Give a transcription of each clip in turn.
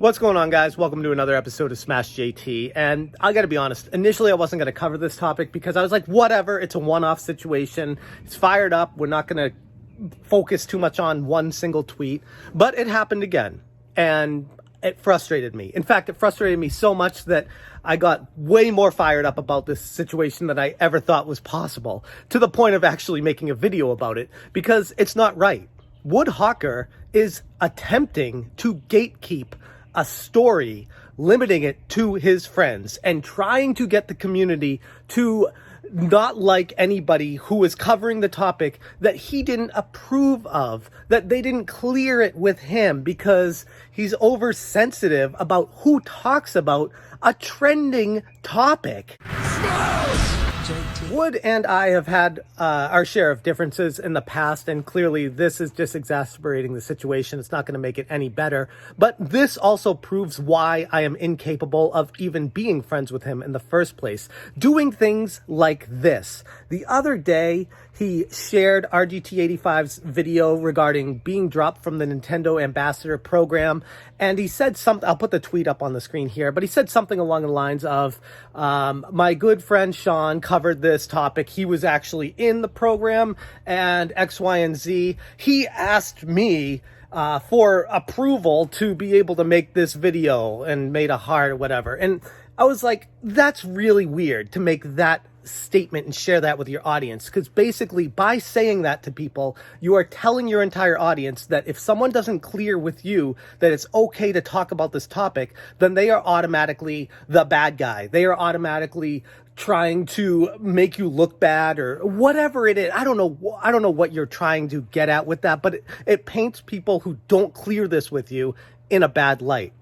What's going on, guys? Welcome to another episode of Smash JT. And I gotta be honest, initially I wasn't gonna cover this topic because I was like, whatever, it's a one-off situation. It's fired up. We're not gonna focus too much on one single tweet. But it happened again. And it frustrated me. In fact, it frustrated me so much that I got way more fired up about this situation than I ever thought was possible, to the point of actually making a video about it, because it's not right. Wood Hawker is attempting to gatekeep a story, limiting it to his friends and trying to get the community to not like anybody who is covering the topic that he didn't approve of, that they didn't clear it with him because he's oversensitive about who talks about a trending topic. Wood and I have had our share of differences in the past, and clearly this is just exacerbating the situation. It's not going to make it any better. But this also proves why I am incapable of even being friends with him in the first place. Doing things like this. The other day, he shared RGT85's video regarding being dropped from the Nintendo Ambassador program. And he said something, I'll put the tweet up on the screen here, but he said something along the lines of, my good friend Sean covered this topic. He was actually in the program and X, Y, and Z. He asked me for approval to be able to make this video and made a heart or whatever. And I was like, that's really weird to make that statement and share that with your audience, because basically by saying that to people, you are telling your entire audience that if someone doesn't clear with you that it's okay to talk about this topic, then they are automatically the bad guy. They are automatically trying to make you look bad or whatever it is. I don't know what you're trying to get at with that, but it paints people who don't clear this with you in a bad light.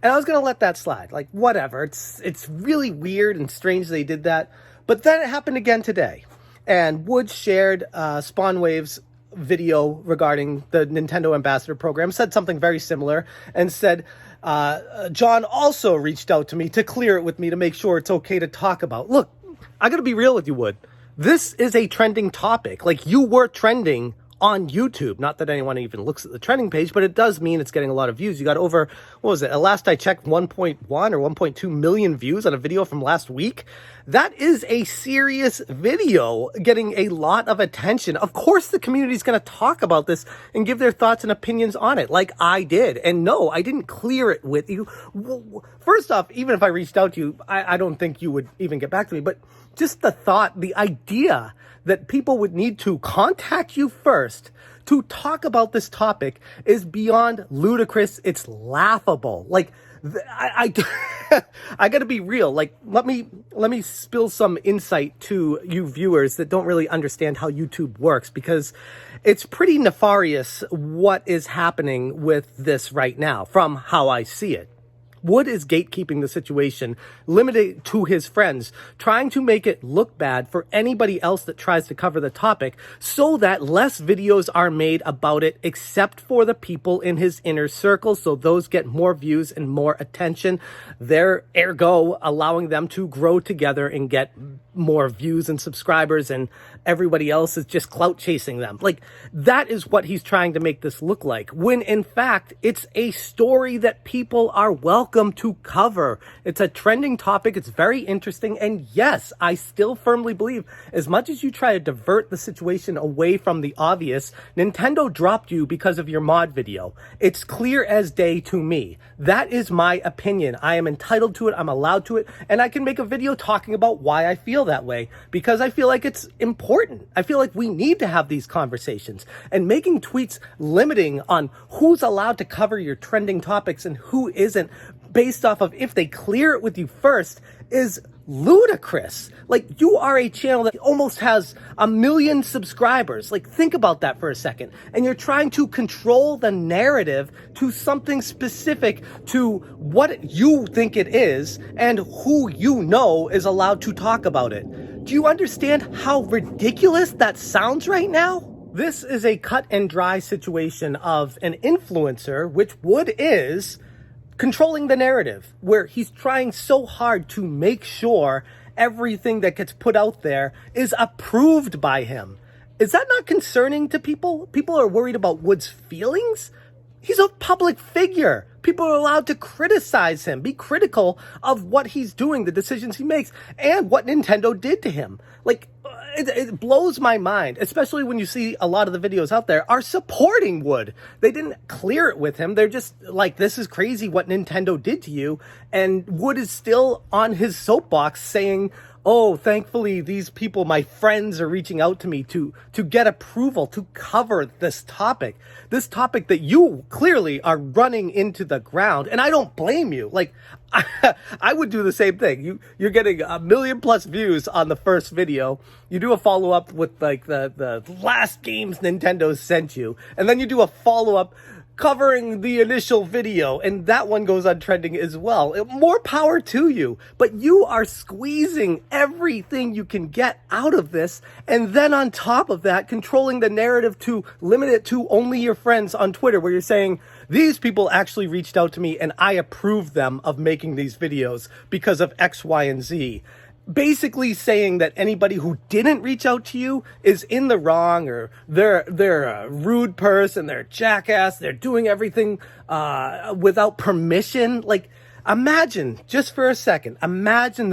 And I was going to let that slide. Like, whatever. It's really weird and strange they did that. But then it happened again today. And Wood shared SpawnWave's video regarding the Nintendo Ambassador program, said something very similar, and said, John also reached out to me to clear it with me to make sure it's okay to talk about. Look, I got to be real with you, Wood. This is a trending topic. Like, you were trending on YouTube. Not that anyone even looks at the trending page, but it does mean it's getting a lot of views. You got over, what was it? Last I checked, 1.1 or 1.2 million views on a video from last week. That is a serious video getting a lot of attention. Of course, the community is going to talk about this and give their thoughts and opinions on it, like I did. And no, I didn't clear it with you. First off, even if I reached out to you, I don't think you would even get back to me. But just the thought, the idea that people would need to contact you first to talk about this topic is beyond ludicrous. It's laughable. Like, I got to be real. Like, let me spill some insight to you viewers that don't really understand how YouTube works, because it's pretty nefarious what is happening with this right now from how I see it. Wood is gatekeeping the situation, limited to his friends, trying to make it look bad for anybody else that tries to cover the topic so that less videos are made about it except for the people in his inner circle, so those get more views and more attention, ergo allowing them to grow together and get more views and subscribers, and everybody else is just clout chasing them. Like, that is what he's trying to make this look like, when in fact it's a story that people are welcome to cover. It's a trending topic. It's very interesting. And yes, I still firmly believe, as much as you try to divert the situation away from the obvious, Nintendo dropped you because of your mod video. It's clear as day to me. That is my opinion. I am entitled to it. I'm allowed to it. And I can make a video talking about why I feel that way, because I feel like it's important. I feel like we need to have these conversations, and making tweets limiting on who's allowed to cover your trending topics and who isn't based off of if they clear it with you first is ludicrous. Like, you are a channel that almost has 1 million subscribers. Like, think about that for a second. And you're trying to control the narrative to something specific, to what you think it is and who you know is allowed to talk about it. Do you understand how ridiculous that sounds right now? This is a cut and dry situation of an influencer, which Wood is, controlling the narrative, where he's trying so hard to make sure everything that gets put out there is approved by him. Is that not concerning to people? People are worried about Wood's feelings? He's a public figure. People are allowed to criticize him, be critical of what he's doing, the decisions he makes, and what Nintendo did to him. Like, it blows my mind, especially when you see a lot of the videos out there are supporting Wood. They didn't clear it with him. They're just like, this is crazy what Nintendo did to you. And Wood is still on his soapbox saying, oh, thankfully, these people, my friends, are reaching out to me to get approval to cover this topic that you clearly are running into the ground. And I don't blame you. Like, I would do the same thing. You're getting 1 million+ views on the first video. You do a follow-up with like the last games Nintendo sent you. And then you do a follow-up covering the initial video, and that one goes on trending as well. More power to you, but you are squeezing everything you can get out of this, and then on top of that, controlling the narrative to limit it to only your friends on Twitter, where you're saying, these people actually reached out to me and I approved them of making these videos because of X, Y, and Z. Basically saying that anybody who didn't reach out to you is in the wrong, or they're a rude person, they're a jackass, they're doing everything without permission. Like, imagine, just for a second, imagine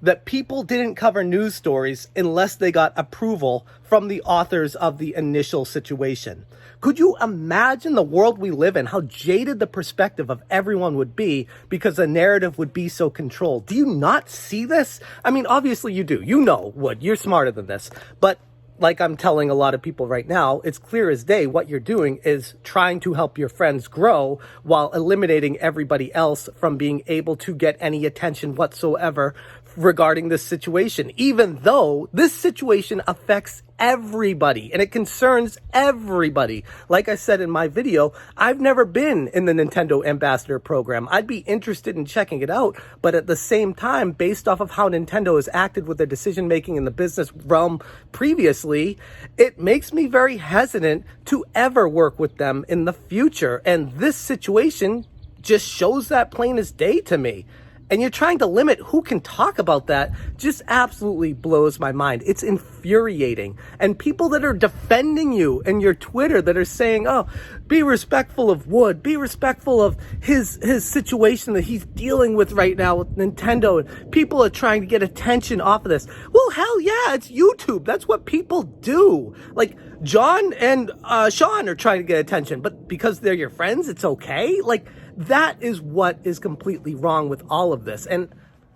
that people didn't cover news stories unless they got approval from the authors of the initial situation. Could you imagine the world we live in, how jaded the perspective of everyone would be because the narrative would be so controlled? Do you not see this? I mean, obviously you do. You know, Wood, you're smarter than this. But like I'm telling a lot of people right now, it's clear as day what you're doing is trying to help your friends grow while eliminating everybody else from being able to get any attention whatsoever regarding this situation, even though this situation affects everybody and it concerns everybody. Like I said in my video, I've never been in the Nintendo Ambassador program. I'd be interested in checking it out, but at the same time, based off of how Nintendo has acted with their decision making in the business realm previously, it makes me very hesitant to ever work with them in the future. And this situation just shows that plain as day to me. And you're trying to limit who can talk about that just absolutely blows my mind. It's infuriating. And people that are defending you in your Twitter that are saying, oh, be respectful of Wood, be respectful of his situation that he's dealing with right now with Nintendo. And people are trying to get attention off of this. Well, hell yeah, it's YouTube. That's what people do. Like, John and Sean are trying to get attention, but because they're your friends, it's okay? Like, that is what is completely wrong with all of this. And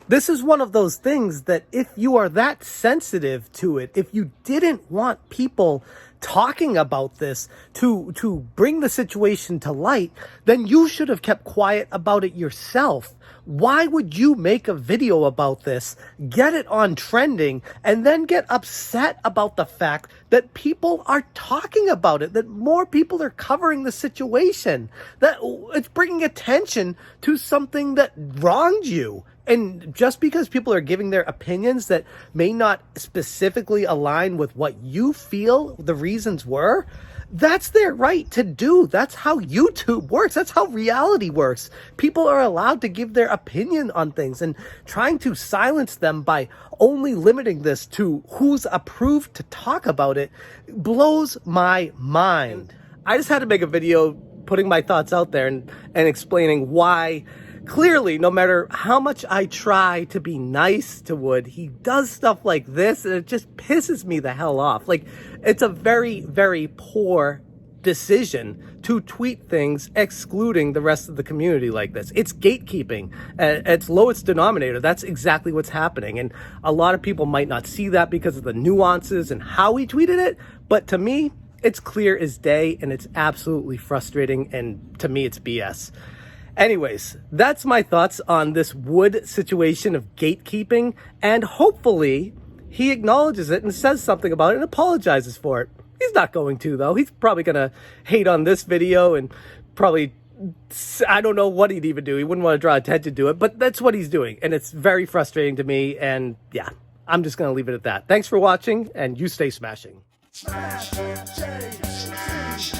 this is one of those things that if you are that sensitive to it, if you didn't want people talking about this to bring the situation to light, then you should have kept quiet about it yourself. Why would you make a video about this, get it on trending, and then get upset about the fact that people are talking about it, that more people are covering the situation, that it's bringing attention to something that wronged you? And just because people are giving their opinions that may not specifically align with what you feel the reasons were, that's their right to do. That's how YouTube works. That's how reality works. People are allowed to give their opinion on things, and trying to silence them by only limiting this to who's approved to talk about it blows my mind. I just had to make a video putting my thoughts out there and explaining why clearly, no matter how much I try to be nice to Wood, he does stuff like this, and it just pisses me the hell off. Like, it's a very, very poor decision to tweet things excluding the rest of the community like this. It's gatekeeping at its lowest denominator. That's exactly what's happening. And a lot of people might not see that because of the nuances and how he tweeted it. But to me, it's clear as day, and it's absolutely frustrating. And to me, it's BS. Anyways, that's my thoughts on this Wood situation of gatekeeping, and hopefully he acknowledges it and says something about it and apologizes for it. He's not going to, though. He's probably going to hate on this video and probably, I don't know what he'd even do. He wouldn't want to draw attention to it, but that's what he's doing, and it's very frustrating to me, and yeah, I'm just going to leave it at that. Thanks for watching, and you stay smashing. Smash, Smash,